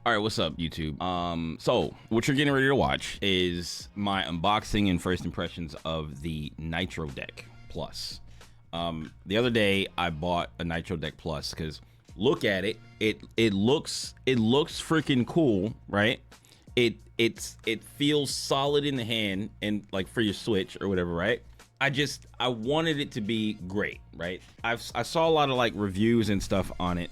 All right, what's up, YouTube? So what you're getting ready to watch is my unboxing and first impressions of the Nitrodec Plus. The other day I bought a Nitrodec Plus because look at it. It looks freaking cool, right? It feels solid in the hand and like for your Switch or whatever, right? I wanted it to be great, right? I saw a lot of like reviews and stuff on it.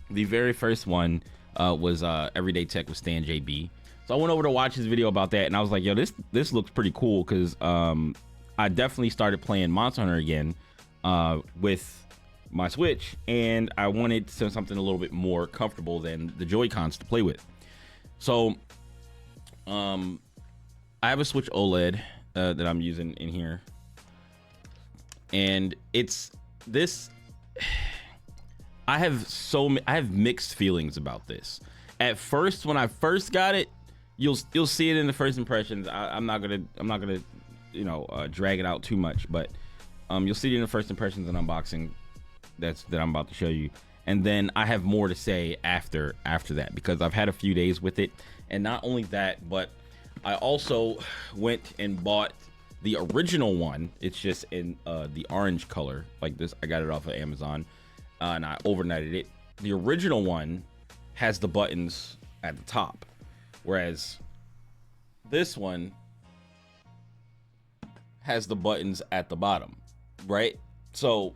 The very first one was Everyday Tech with Stan JB. So I went over to watch his video about that, and I was like, yo, this looks pretty cool because I definitely started playing Monster Hunter again with my Switch, and I wanted something a little bit more comfortable than the Joy-Cons to play with. So I have a Switch OLED that I'm using in here, and it's this. I have mixed feelings about this. At first, when I first got it, you'll see it in the first impressions. I'm not gonna drag it out too much, but you'll see it in the first impressions and unboxing that I'm about to show you. And then I have more to say after that because I've had a few days with it, and not only that, but I also went and bought the original one. It's just in the orange color like this. I got it off of Amazon. And I overnighted it. The original one has the buttons at the top, whereas this one has the buttons at the bottom, right? So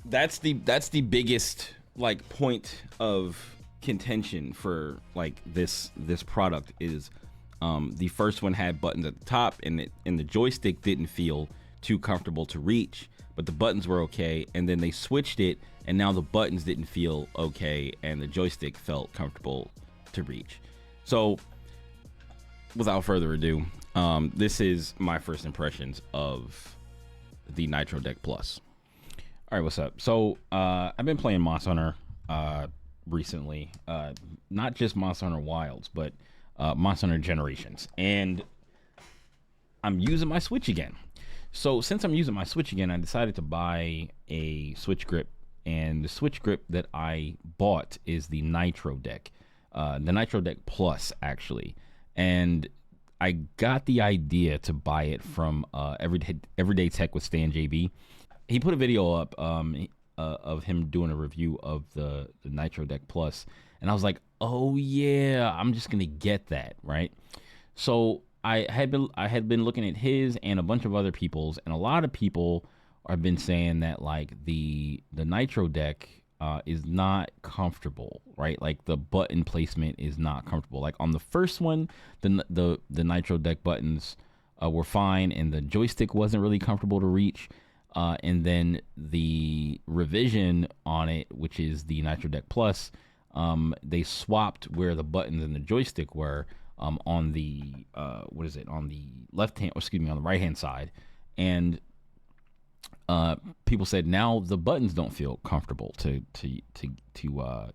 that's the biggest like point of contention for like this product is the first one had buttons at the top, and the joystick didn't feel too comfortable to reach, but the buttons were okay, and then they switched it, and now the buttons didn't feel okay, and the joystick felt comfortable to reach. So without further ado, this is my first impressions of the Nitrodec Plus. All right, what's up? So I've been playing Monster Hunter recently, not just Monster Hunter Wilds, but Monster Hunter Generations, and I'm using my Switch again. So since I'm using my Switch again, I decided to buy a Switch grip, and the Switch grip that I bought is the Nitrodec, the Nitrodec Plus actually. And I got the idea to buy it from Everyday Tech with Stan JB. He put a video up of him doing a review of the Nitrodec Plus, and I was like, oh yeah, I'm just gonna get that, right? So I had been looking at his and a bunch of other people's, and a lot of people have been saying that like the Nitrodec is not comfortable, right? Like the button placement is not comfortable. Like on the first one, the Nitrodec buttons were fine, and the joystick wasn't really comfortable to reach. And then the revision on it, which is the Nitrodec Plus, they swapped where the buttons and the joystick were. On the on the left hand, or excuse me, on the right hand side, and people said now the buttons don't feel comfortable to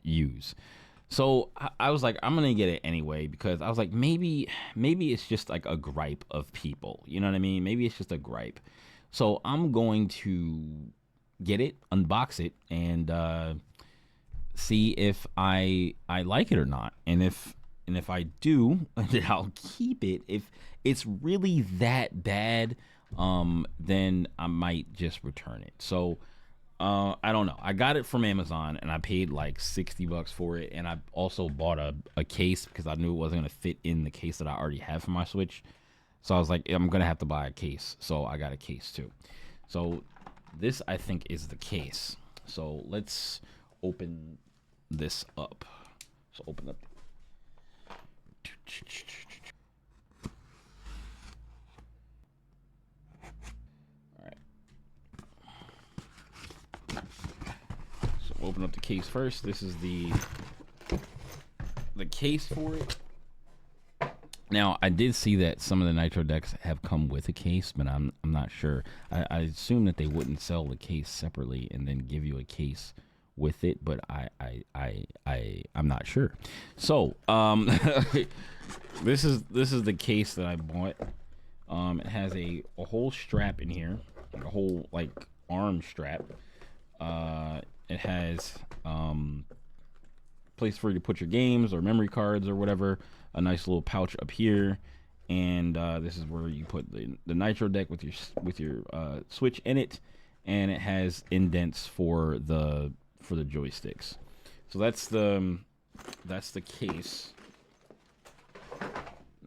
use. So I was like, I'm gonna get it anyway because I was like, maybe it's just like a gripe of people, you know what I mean? Maybe it's just a gripe. So I'm going to get it, unbox it, and see if I like it or not, and if I do, then I'll keep it. If it's really that bad, then I might just return it. So I don't know. I got it from Amazon, and I paid like $60 for it, and I also bought a case because I knew it wasn't gonna fit in the case that I already have for my Switch. So I was like, I'm gonna have to buy a case. So I got a case too. So this, I think, is the case. So let's open this up. So open up. All right. So open up the case first. This is the case for it. Now, I did see that some of the Nitrodecks have come with a case, but I'm not sure. I assume that they wouldn't sell the case separately and then give you a case with it, but I'm not sure. So this is the case that I bought. It has a whole strap in here, like a whole like arm strap. It has place for you to put your games or memory cards or whatever. A nice little pouch up here, and this is where you put the Nitro deck with your Switch in it, and it has indents for the joysticks. So that's the case.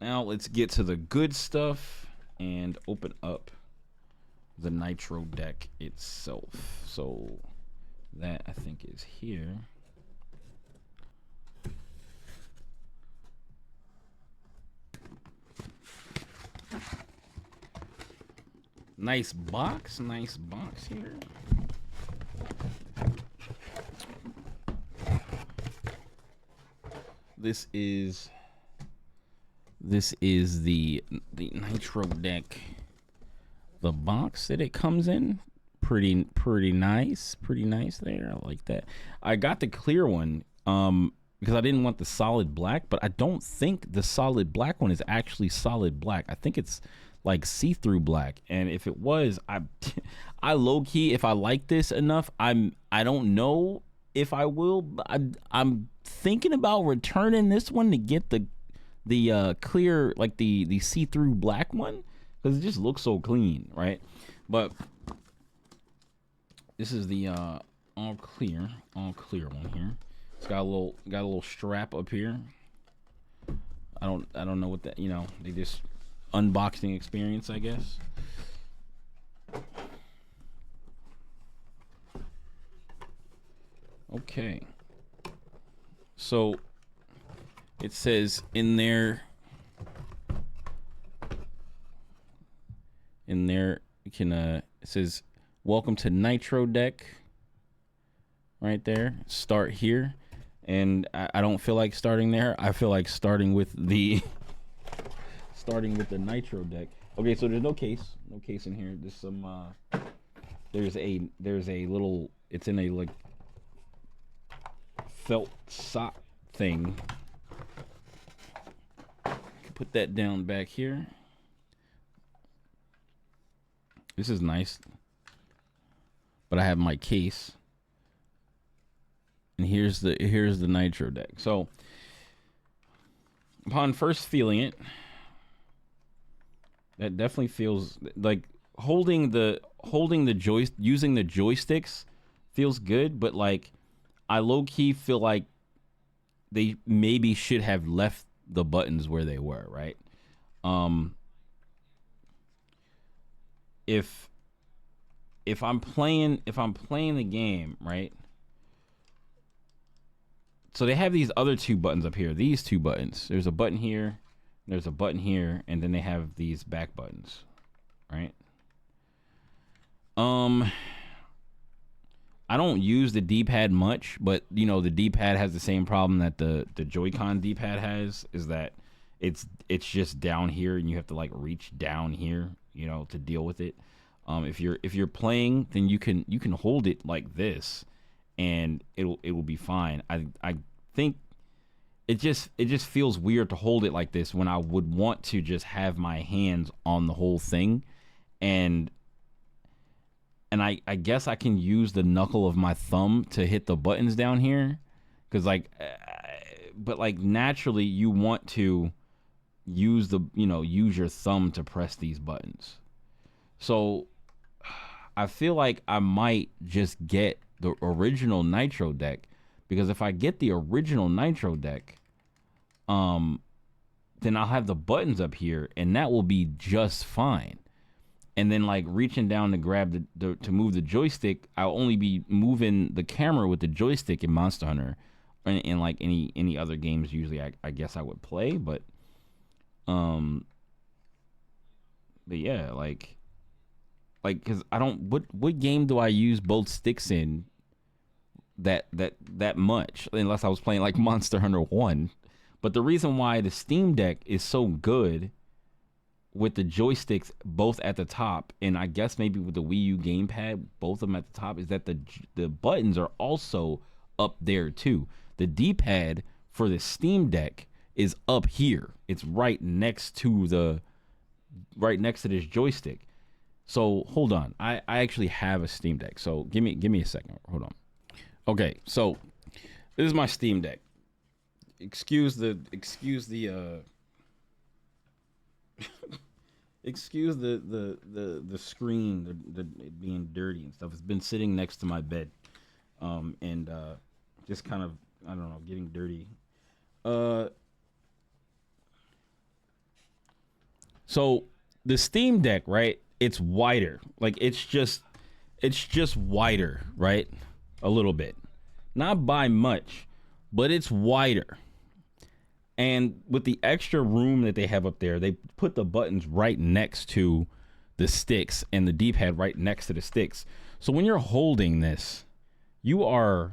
Now let's get to the good stuff and open up the Nitro deck itself. So that I think is here. Nice box here. This is the Nitro deck. The box that it comes in, pretty nice there. I like that. I got the clear one because I didn't want the solid black, but I don't think the solid black one is actually solid black. I think it's like see-through black, and if it was, I low-key, if I like this enough, I don't know if I will, but I'm thinking about returning this one to get the clear, like the see-through black one, because it just looks so clean, right? But this is the all clear one here. It's got a little strap up here. I don't know what that, they just unboxing experience, I guess. Okay. So it says in there you can it says welcome to Nitrodecks right there. Start here. And I don't feel like starting there. I feel like starting with the Nitro deck. Okay, so there's no case in here. There's some there's a little, it's in a like felt sock thing. Put that down back here. This is nice. But I have my case. And here's the Nitro deck. So upon first feeling it, that definitely feels like using the joysticks feels good, but like I low-key feel like they maybe should have left the buttons where they were, right? If I'm playing the game, right? So they have these other two buttons up here. These two buttons. There's a button here, there's a button here, and then they have these back buttons, right? I don't use the D-pad much, but the D-pad has the same problem that the Joy-Con D-pad has, is that it's just down here and you have to like reach down here, to deal with it. If you're playing, then you can hold it like this and it will be fine. I think it just feels weird to hold it like this when I would want to just have my hands on the whole thing, and I guess I can use the knuckle of my thumb to hit the buttons down here, because but like naturally you want to use use your thumb to press these buttons. So I feel like I might just get the original Nitro deck, because if I get the original Nitro deck, then I'll have the buttons up here and that will be just fine. And then like reaching down to grab to move the joystick, I'll only be moving the camera with the joystick in Monster Hunter, and in like any other games usually I guess I would play, but yeah, like because I don't, what game do I use both sticks in that much, unless I was playing like Monster Hunter 1. But the reason why the Steam Deck is so good with the joysticks both at the top, and I guess maybe with the Wii U gamepad, both of them at the top, is that the buttons are also up there too. The D-pad for the Steam Deck is up here. It's right next to this joystick. So hold on, I actually have a Steam Deck. So give me a second. Hold on. Okay, so this is my Steam Deck. excuse the excuse the screen, it being dirty and stuff. It's been sitting next to my bed, and just kind of, I don't know, getting dirty. So the Steam Deck, right? It's wider. Like it's just wider, right? A little bit, not by much, but it's wider. And with the extra room that they have up there, they put the buttons right next to the sticks and the D-pad right next to the sticks. So when you're holding this, all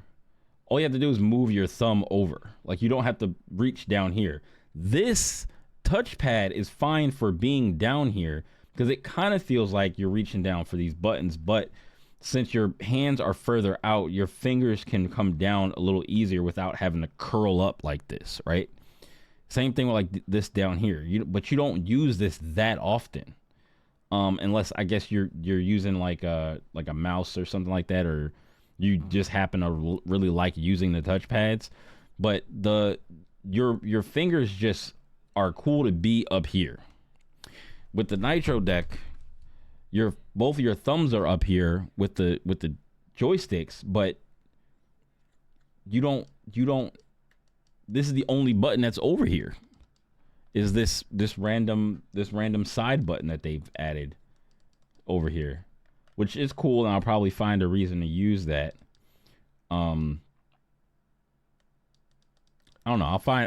you have to do is move your thumb over. Like you don't have to reach down here. This touchpad is fine for being down here because it kind of feels like you're reaching down for these buttons, but since your hands are further out, your fingers can come down a little easier without having to curl up like this, right? Same thing with like this down here. But you don't use this that often, unless I guess you're using like a mouse or something like that, or you just happen to really like using the touchpads. But your fingers just are cool to be up here. With the Nitrodeck, both of your thumbs are up here with the joysticks, but you don't. This is the only button that's over here. Is this random side button that they've added over here, which is cool, and I'll probably find a reason to use that. I don't know.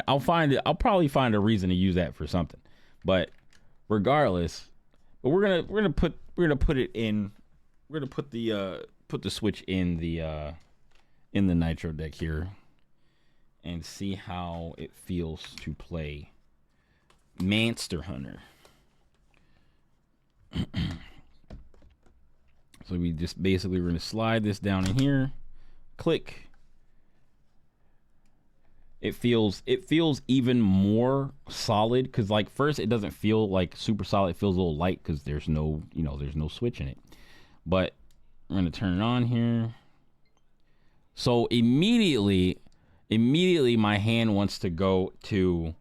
I'll probably find a reason to use that for something. But regardless, we're gonna put the switch in the Nitrodeck here and see how it feels to play Monster Hunter. So we're gonna slide this down in here, click. It feels even more solid because like first it doesn't feel like super solid. It feels a little light because there's no switch in it. But we're gonna turn it on here. So immediately my hand wants to go to,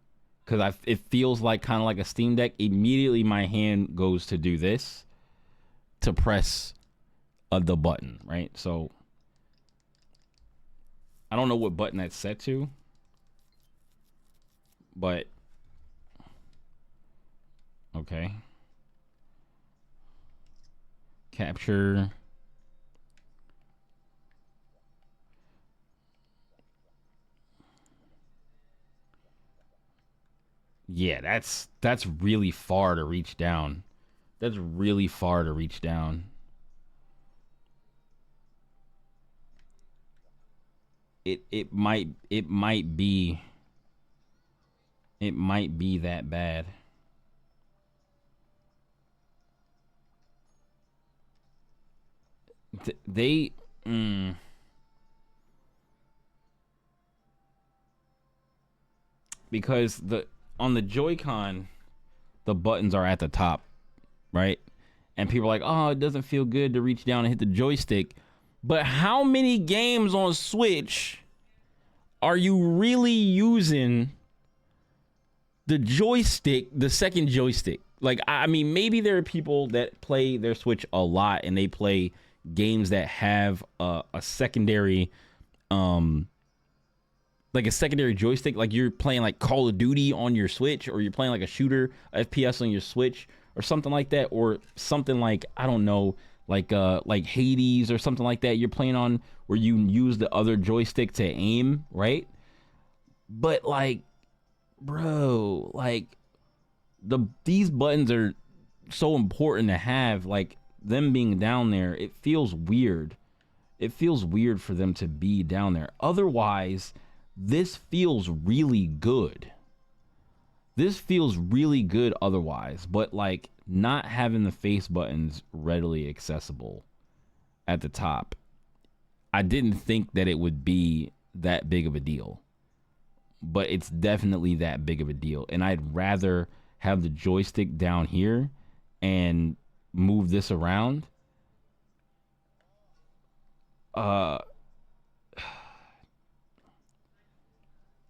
because it feels like kind of like a Steam Deck. Immediately my hand goes to do this, to press the button, right? So I don't know what button that's set to, but okay. Capture. Yeah, that's really far to reach down. That's really far to reach down. It might be that bad. Because on the Joy-Con, the buttons are at the top, right? And people are like, oh, it doesn't feel good to reach down and hit the joystick. But how many games on Switch are you really using the joystick, the second joystick? Like, I mean, maybe there are people that play their Switch a lot and they play games that have a secondary, like a secondary joystick. Like you're playing like Call of Duty on your Switch, or you're playing like a shooter, FPS on your Switch, or something like that, or something like, I don't know, like Hades or something like that you're playing on, where you use the other joystick to aim, right? But like, bro, like these buttons are so important to have. Like them being down there, it feels weird. It feels weird for them to be down there. Otherwise, this feels really good. This feels really good otherwise, but like not having the face buttons readily accessible at the top, I didn't think that it would be that big of a deal. But it's definitely that big of a deal. And I'd rather have the joystick down here and move this around.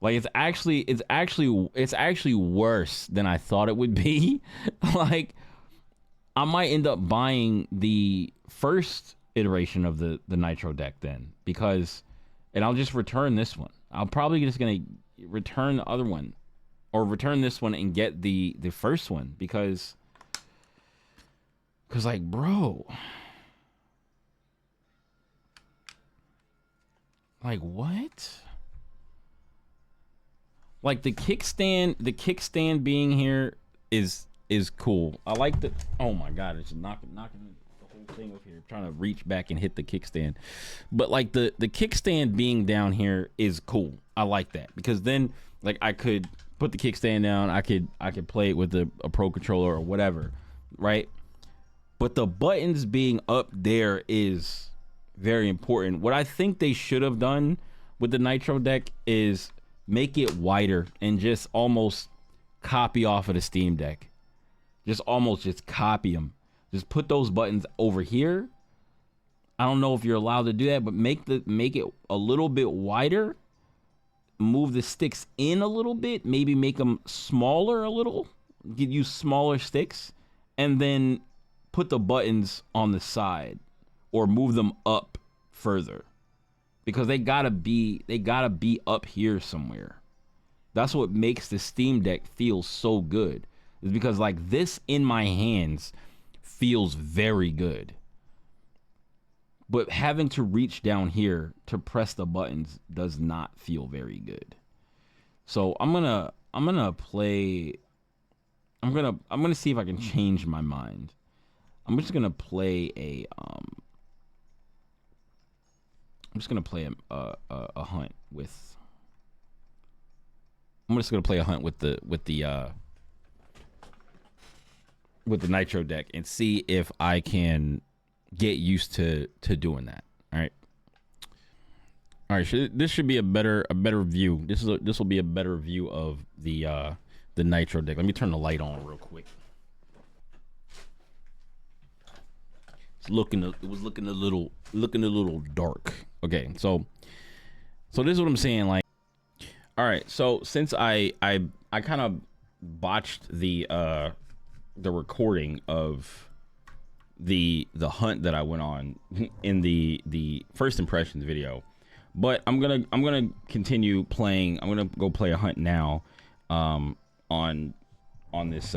Like it's actually worse than I thought it would be. Like I might end up buying the first iteration of the Nitro deck then, because, and I'll just return this one. I'm probably just gonna return the other one, or return this one and get the first one, because like, bro, like what? Like the kickstand being here is cool. I like the, oh my god, it's knocking the whole thing up here. I'm trying to reach back and hit the kickstand. But like the kickstand being down here is cool. I like that, because then like I could put the kickstand down, I could play it with a Pro controller or whatever, right? But the buttons being up there is very important. What I think they should have done with the Nitro deck is make it wider and just almost copy off of the Steam Deck. Just copy them. Just put those buttons over here. I don't know if you're allowed to do that, but make it a little bit wider. Move the sticks in a little bit. Maybe make them smaller a little. Use smaller sticks, and then put the buttons on the side, or move them up further, because they gotta be up here somewhere. That's what makes the Steam Deck feel so good, is because like this in my hands feels very good, but having to reach down here to press the buttons does not feel very good. So I'm gonna see if I can change my mind. I'm just gonna play a hunt with. I'm just gonna play a hunt with the Nitro deck and see if I can get used to doing that. All right. This should be a better view. This will be a better view of the Nitro deck. Let me turn the light on real quick. It was looking a little dark. Okay, so this is what I'm saying. Like, all right, so since I kind of botched the recording of the hunt that I went on in the first impressions video, but I'm gonna continue playing. I'm gonna go play a hunt now, on this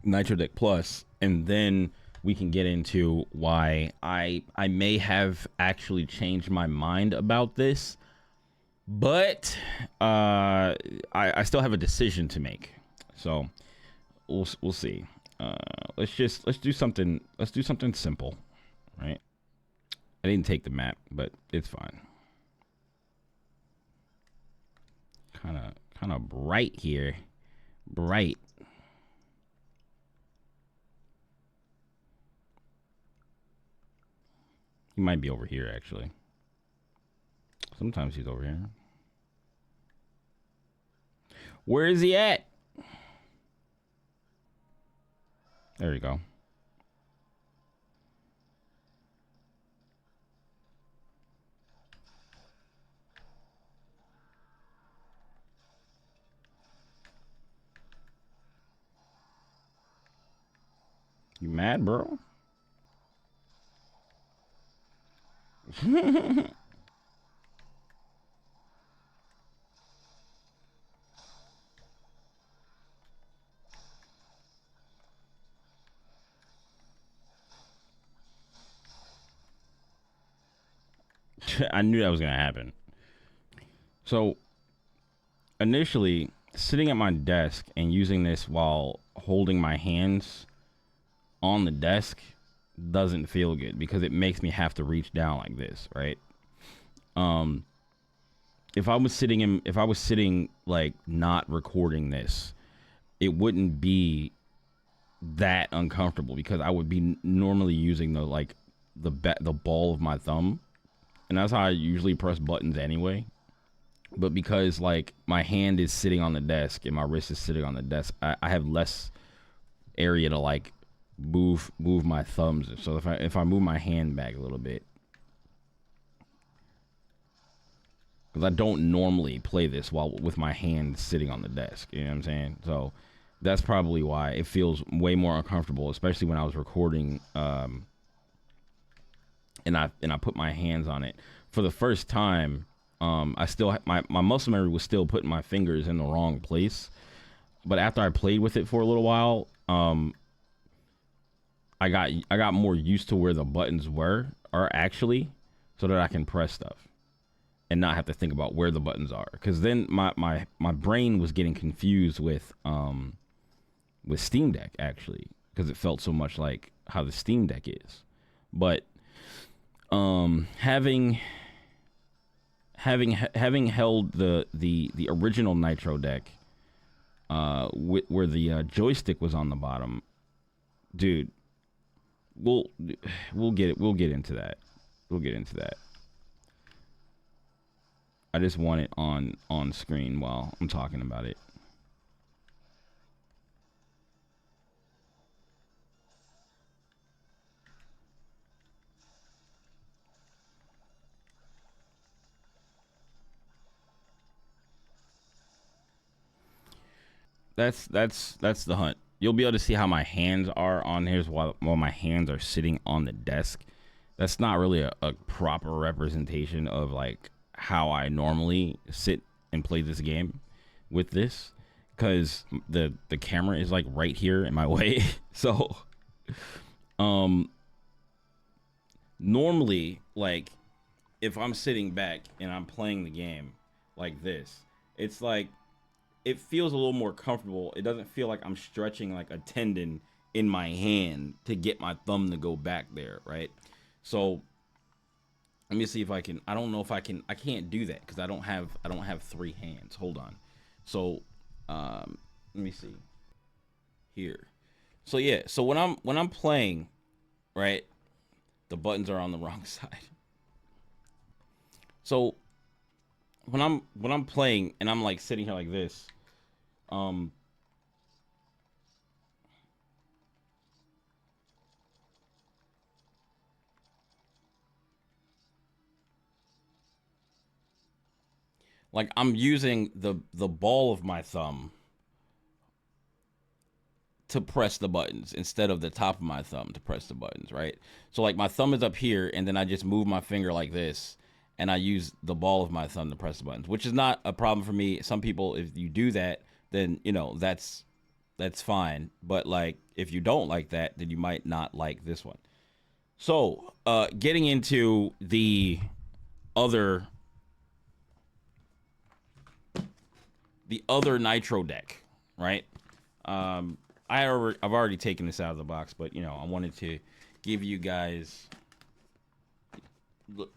Nitrodec Plus, and then we can get into why I may have actually changed my mind about this, but I still have a decision to make. So we'll see. Let's do something simple, right? I didn't take the map, but it's fine. Kind of bright here, bright. He might be over here, actually. Sometimes he's over here. Where is he at? There you go. You mad, bro? I knew that was gonna happen. So initially, sitting at my desk and using this while holding my hands on the desk doesn't feel good, because it makes me have to reach down like this, right? If I was sitting like not recording this, it wouldn't be that uncomfortable, because I would be normally using the ball of my thumb, and that's how I usually press buttons anyway. But because like my hand is sitting on the desk and my wrist is sitting on the desk, I have less area to like move my thumbs. So if I move my hand back a little bit, because I don't normally play this while with my hand sitting on the desk. You know what I'm saying? So that's probably why it feels way more uncomfortable, especially when I was recording. And I put my hands on it for the first time. I still my muscle memory was still putting my fingers in the wrong place, but after I played with it for a little while, I got more used to where the buttons are actually, so that I can press stuff and not have to think about where the buttons are. Because then my brain was getting confused with Steam Deck, actually, because it felt so much like how the Steam Deck is. But having held the original Nitrodecks, where the joystick was on the bottom, dude, we'll get into that. We'll get into that. I just want it on screen while I'm talking about it. That's the hunt. You'll be able to see how my hands are on here while my hands are sitting on the desk. That's not really a proper representation of like how I normally sit and play this game with this, because the camera is like right here in my way. So normally, like, if I'm sitting back and I'm playing the game like this, it's like, it feels a little more comfortable. It doesn't feel like I'm stretching like a tendon in my hand to get my thumb to go back there, right? So let me see if I can. I don't know if I can. I can't do that because I don't have 3 hands. Hold on. So let me see here. So yeah. So when I'm playing, right, the buttons are on the wrong side. So when I'm playing and I'm like sitting here like this, like I'm using the ball of my thumb to press the buttons instead of the top of my thumb to press the buttons, right? So like my thumb is up here and then I just move my finger like this and I use the ball of my thumb to press the buttons, which is not a problem for me. Some people, if you do that, then, you know, that's fine. But like, if you don't like that, then you might not like this one. So, getting into the other Nitrodecks, right? I've already taken this out of the box, but you know, I wanted to give you guys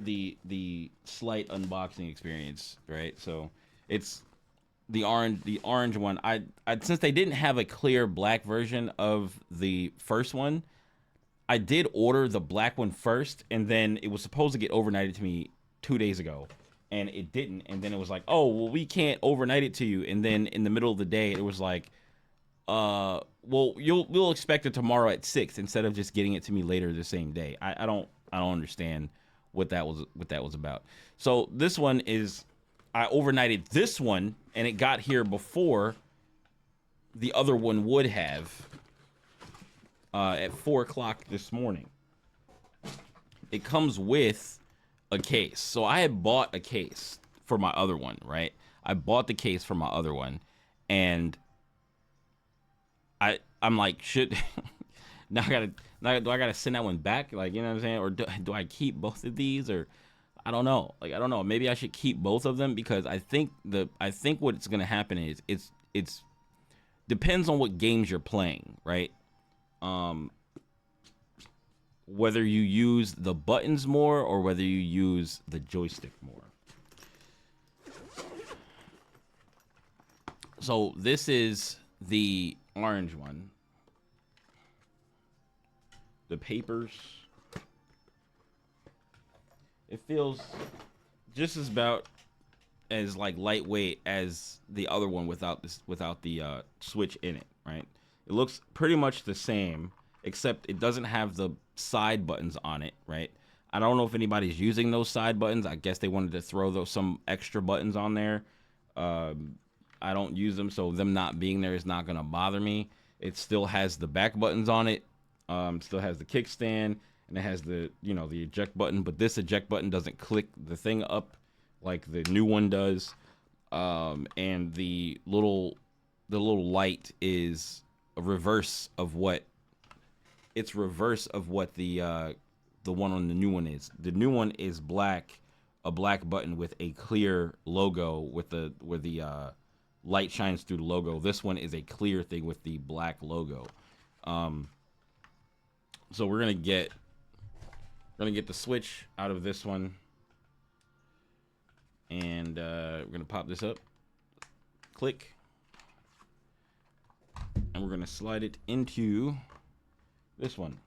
the slight unboxing experience, right? So it's the orange one. I since they didn't have a clear black version of the first one, I did order the black one first, and then it was supposed to get overnighted to me 2 days ago, and it didn't. And then it was like, oh well, we can't overnight it to you. And then in the middle of the day, it was like, well, we'll expect it tomorrow at 6 instead of just getting it to me later the same day. I don't understand what that was about. So this one is, I overnighted this one and it got here before the other one would have at 4 o'clock this morning. It comes with a case. So I had bought a case for my other one, right? I bought the case for my other one, and I'm like, should now do I gotta send that one back? Like, you know what I'm saying? Or do I keep both of these? Or I don't know. Like, I don't know. Maybe I should keep both of them, because I think what's gonna happen is it's depends on what games you're playing, right? Whether you use the buttons more or whether you use the joystick more. So this is the orange one. The papers. It feels just about as like lightweight as the other one without the switch in it, right? It looks pretty much the same, except it doesn't have the side buttons on it, right? I don't know if anybody's using those side buttons. I guess they wanted to throw some extra buttons on there. I don't use them, so them not being there is not gonna bother me. It still has the back buttons on it. Still has the kickstand, and it has the the eject button. But this eject button doesn't click the thing up like the new one does. And the little light is a reverse of what the one on the new one is. The new one is black, a black button with a clear logo where the light shines through the logo. This one is a clear thing with the black logo. So we're gonna get the switch out of this one, and we're gonna pop this up, click, and we're gonna slide it into this one.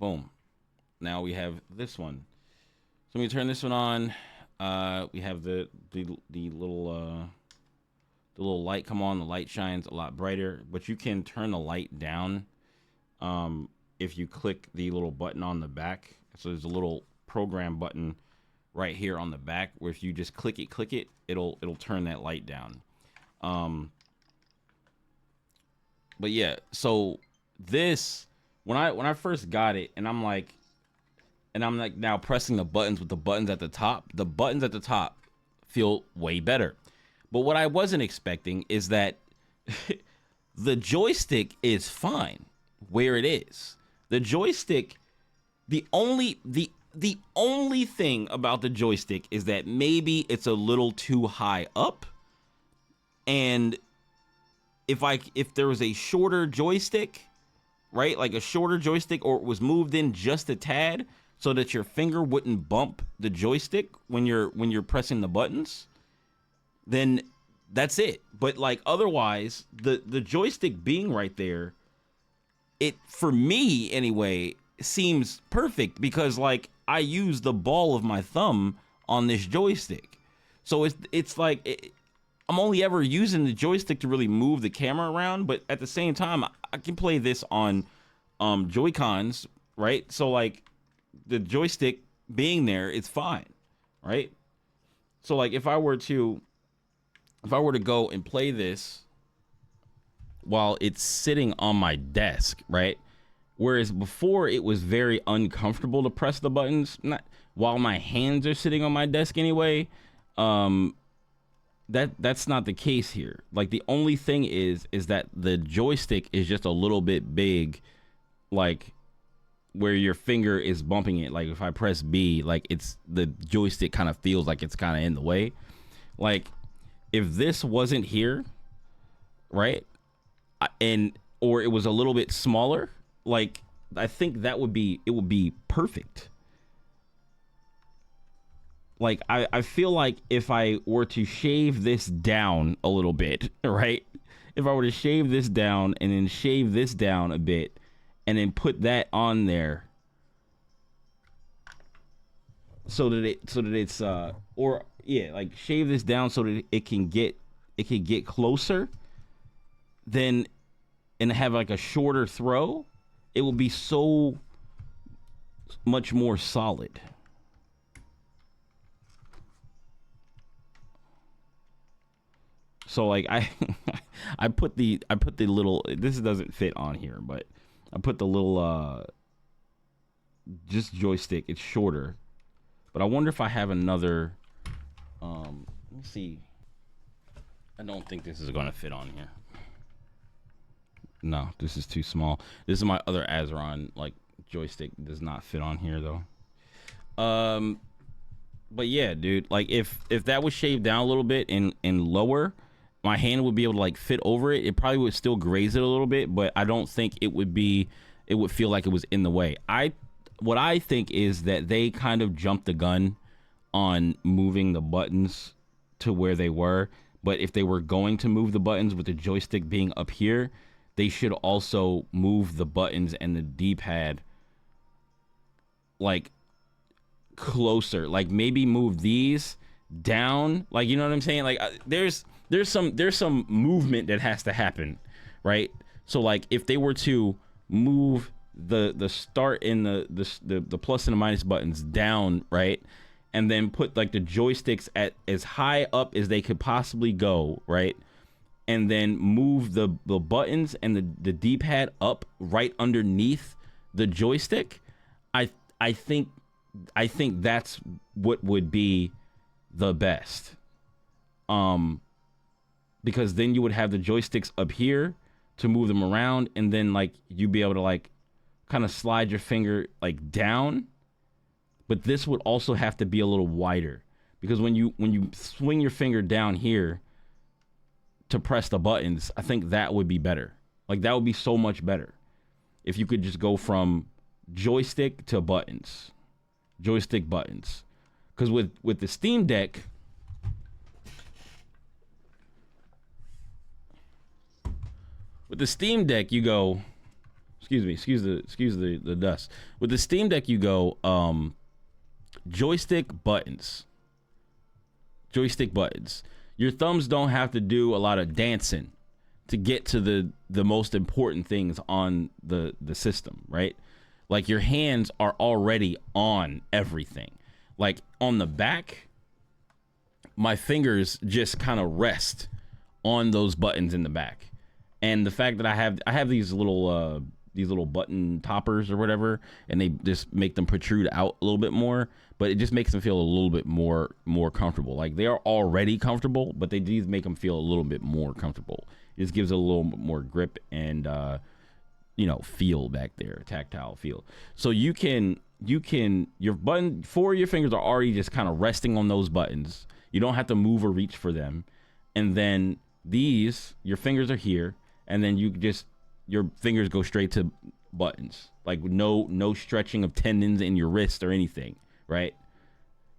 Boom. Now we have this one. So when we turn this one on, we have the little light come on. The light shines a lot brighter, but you can turn the light down if you click the little button on the back. So there's a little program button right here on the back where if you just click it, it'll turn that light down. But yeah, so this when I first got it, and I'm like now pressing the buttons with the buttons at the top. The buttons at the top feel way better. But what I wasn't expecting is that the joystick is fine where it is. The joystick, the only thing about the joystick is that maybe it's a little too high up. And if there was a shorter joystick, right? Like a shorter joystick, or it was moved in just a tad so that your finger wouldn't bump the joystick when you're pressing the buttons, then that's it. But like otherwise, the joystick being right there, it, for me anyway, seems perfect because like I use the ball of my thumb on this joystick. So it's like I'm only ever using the joystick to really move the camera around, but at the same time I can play this on Joy-Cons, right? So like the joystick being there, it's fine, right? So like if I were to go and play this while it's sitting on my desk, right? Whereas before it was very uncomfortable to press the buttons, not while my hands are sitting on my desk anyway. That's not the case here. Like the only thing is that the joystick is just a little bit big, like where your finger is bumping it. Like if I press B, like it's the joystick kind of feels like it's kind of in the way. Like if this wasn't here, right? Or it was a little bit smaller, like I think it would be perfect. Like I feel like if I were to shave this down a little bit, right? If I were to shave this down and then shave this down a bit and then put that on there so that it's or yeah, like shave this down so that it can get closer, then and have like a shorter throw, it will be so much more solid. So like I put the little, this doesn't fit on here, but I put the little just joystick. It's shorter, but I wonder if I have another. Let me see. I don't think this is gonna fit on here. No, this is too small. This is my other Azeron like joystick. Does not fit on here though. But yeah, dude. Like if that was shaved down a little bit and lower, my hand would be able to like fit over it. It probably would still graze it a little bit, but I don't think it would feel like it was in the way. What I think is that they kind of jumped the gun on moving the buttons to where they were. But if they were going to move the buttons with the joystick being up here, they should also move the buttons and the D-pad like closer. Like maybe move these down. Like, you know what I'm saying? Like there's some movement that has to happen, right? So like if they were to move the start and the plus and the minus buttons down, right? And then put like the joysticks at as high up as they could possibly go, right? And then move the buttons and the D-pad up right underneath the joystick. I think that's what would be the best. Because then you would have the joysticks up here to move them around, and then like you'd be able to like kind of slide your finger like down. But this would also have to be a little wider, because when you swing your finger down here to press the buttons, I think that would be better. Like that would be so much better if you could just go from joystick to buttons, joystick buttons. Because with the Steam Deck, you go, excuse the dust. With the Steam Deck, you go joystick buttons. Your thumbs don't have to do a lot of dancing to get to the most important things on the system, right? Like your hands are already on everything. Like on the back, my fingers just kind of rest on those buttons in the back. And the fact that I have these little button toppers or whatever, and they just make them protrude out a little bit more, but it just makes them feel a little bit more comfortable. Like they are already comfortable, but they do make them feel a little bit more comfortable. It just gives it a little bit more grip and feel back there, tactile feel. So you can your button, 4 of your fingers are already just kind of resting on those buttons. You don't have to move or reach for them. And then these, your fingers are here, and then your fingers go straight to buttons, like no stretching of tendons in your wrist or anything, right?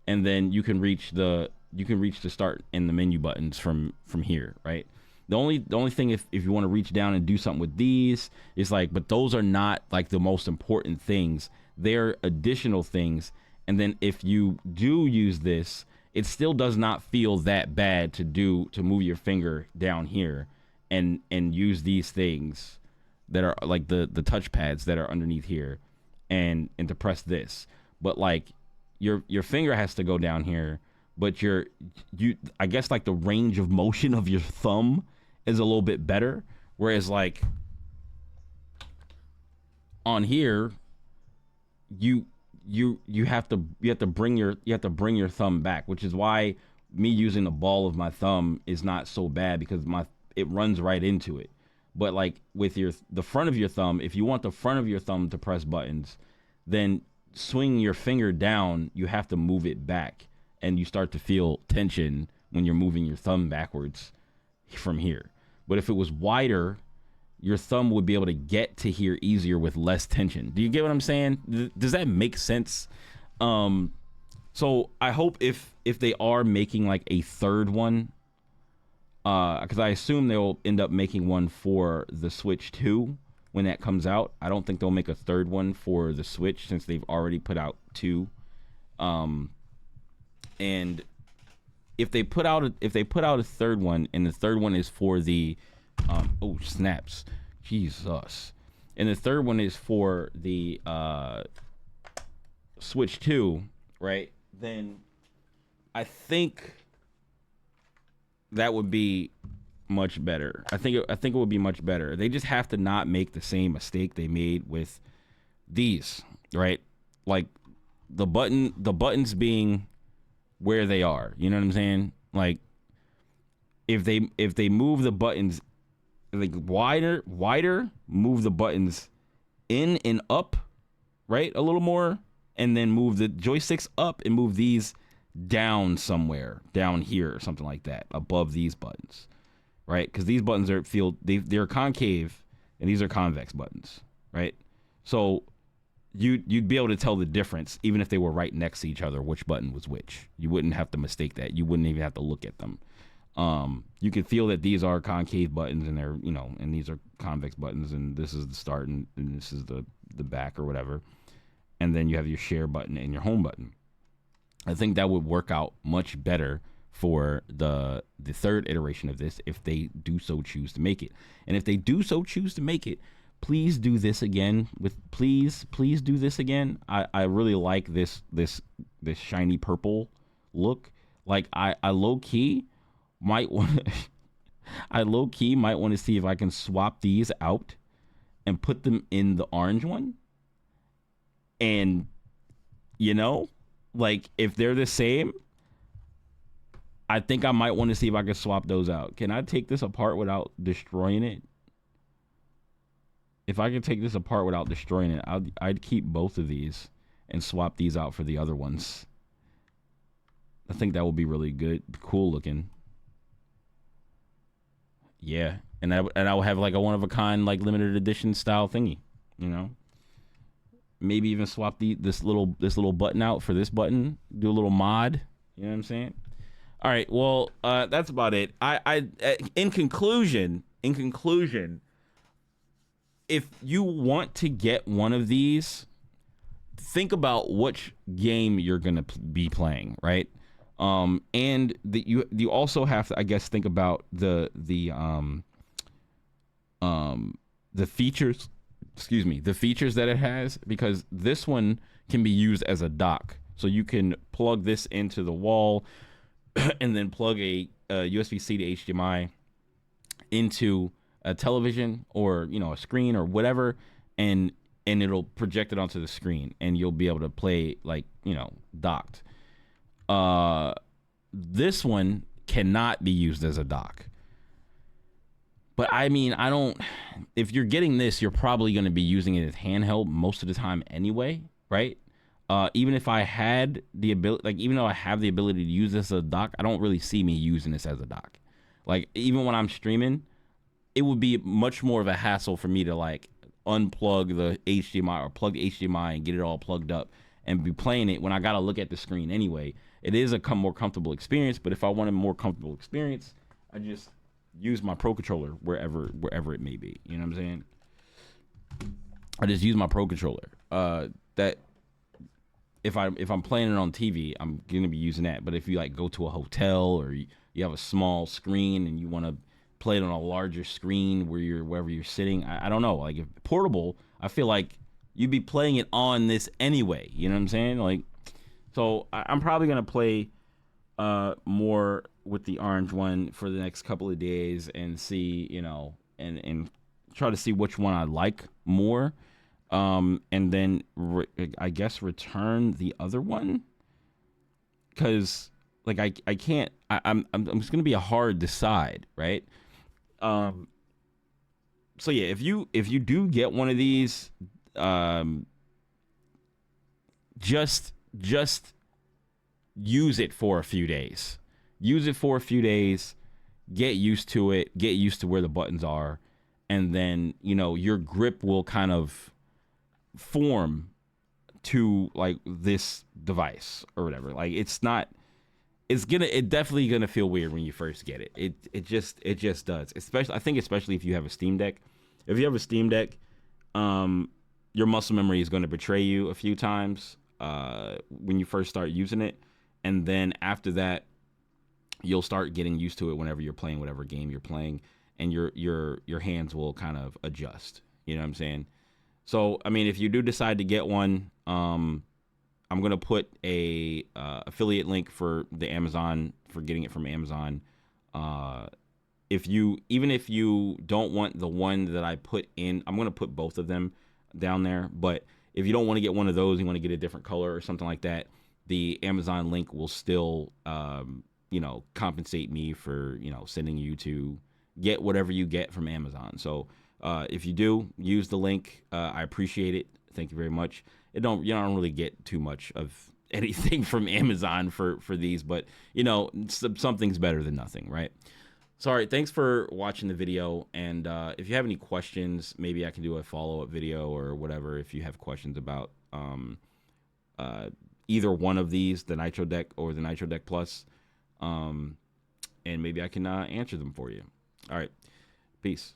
And then you can reach the start and the menu buttons from here, right? The only thing, if you want to reach down and do something with these, is like, but those are not like the most important things. They're additional things. And then if you do use this, it still does not feel that bad to move your finger down here and use these things that are like the touch pads that are underneath here and to press this. But like your finger has to go down here, but I guess like the range of motion of your thumb is a little bit better. Whereas like on here, you have to bring your thumb back, which is why me using the ball of my thumb is not so bad, because it runs right into it. But like with the front of your thumb, if you want the front of your thumb to press buttons, then swing your finger down, you have to move it back, and you start to feel tension when you're moving your thumb backwards from here. But if it was wider, your thumb would be able to get to here easier with less tension. Do you get what I'm saying? Does that make sense? So I hope if they are making like a third one, because I assume they'll end up making one for the Switch 2 when that comes out. I don't think they'll make a third one for the Switch, since they've already put out 2. And if they put out a third one, and the third one is for the oh snaps, Jesus, and the third one is for the Switch 2, right? Then I think that would be much better. I think it would be much better. They just have to not make the same mistake they made with these, right? Like the buttons being where they are. You know what I'm saying? Like if they move the buttons like wider, move the buttons in and up, right? A little more, and then move the joysticks up and move these down somewhere, down here or something like that, above these buttons, right? Because these buttons they're concave and these are convex buttons, right? So you'd be able to tell the difference even if they were right next to each other, which button was which. You wouldn't have to mistake that. You wouldn't even have to look at them. You can feel that these are concave buttons and they're, and these are convex buttons, and this is the start and this is the back or whatever. And then you have your share button and your home button. I think that would work out much better for the third iteration of this if they do so choose to make it. And if they do so choose to make it, please do this again. Please do this again. I really like this shiny purple look. Like I low key might want I low key might want to see if I can swap these out and put them in the orange one. And like if they're the same, I think I might want to see if I can swap those out. Can I take this apart without destroying it? If I could take this apart without destroying it, I'd keep both of these and swap these out for the other ones. I think that would be really good, cool looking. Yeah, and I would have like a one of a kind, like limited edition style thingy. Maybe even swap this little button out for this button. Do a little mod. You know what I'm saying? All right. Well, that's about it. In conclusion, if you want to get one of these, think about which game you're gonna be playing, right? And you also have to, I guess, think about the features. Excuse me, the features that it has, because this one can be used as a dock, so you can plug this into the wall and then plug a USB-C to HDMI into a television or a screen or whatever, and it'll project it onto the screen and you'll be able to play like docked. This one cannot be used as a dock, but I mean, if you're getting this, you're probably going to be using it as handheld most of the time anyway, right? Even if I had the ability, like even though I have the ability to use this as a dock, I don't really see me using this as a dock. Like even when I'm streaming, it would be much more of a hassle for me to like unplug the HDMI or plug the HDMI and get it all plugged up and be playing it when I got to look at the screen anyway. It is a more comfortable experience, but if I want a more comfortable experience, I just use my Pro Controller wherever it may be. You know what I'm saying? I just use my Pro Controller. That if I'm playing it on TV, I'm gonna be using that. But if you like go to a hotel or you have a small screen and you want to play it on a larger screen wherever you're sitting, I don't know. Like if portable, I feel like you'd be playing it on this anyway. You know what I'm saying? Like, so I'm probably gonna play more with the orange one for the next couple of days and see, and try to see which one I like more. And then I guess return the other one, because like I can't. I'm just gonna be a hard decide, right? So yeah, if you do get one of these, just use it for a few days. Use it for a few days. Get used to it. Get used to where the buttons are, and then your grip will kind of form to like this device or whatever. Like it's definitely gonna feel weird when you first get it. It just does. Especially if you have a Steam Deck. If you have a Steam Deck, your muscle memory is going to betray you a few times when you first start using it, and then after that, you'll start getting used to it whenever you're playing whatever game you're playing, and your hands will kind of adjust. You know what I'm saying? So, I mean, if you do decide to get one, I'm going to put a affiliate link for the Amazon, for getting it from Amazon. Even if you don't want the one that I put in, I'm going to put both of them down there. But if you don't want to get one of those, you want to get a different color or something like that, the Amazon link will still, compensate me for, sending you to get whatever you get from Amazon. So, if you do use the link, I appreciate it. Thank you very much. You don't really get too much of anything from Amazon for these, but something's better than nothing, right? So, all right, thanks for watching the video. And if you have any questions, maybe I can do a follow-up video or whatever. If you have questions about either one of these, the Nitrodec or the Nitrodec Plus, and maybe I can answer them for you. All right, peace.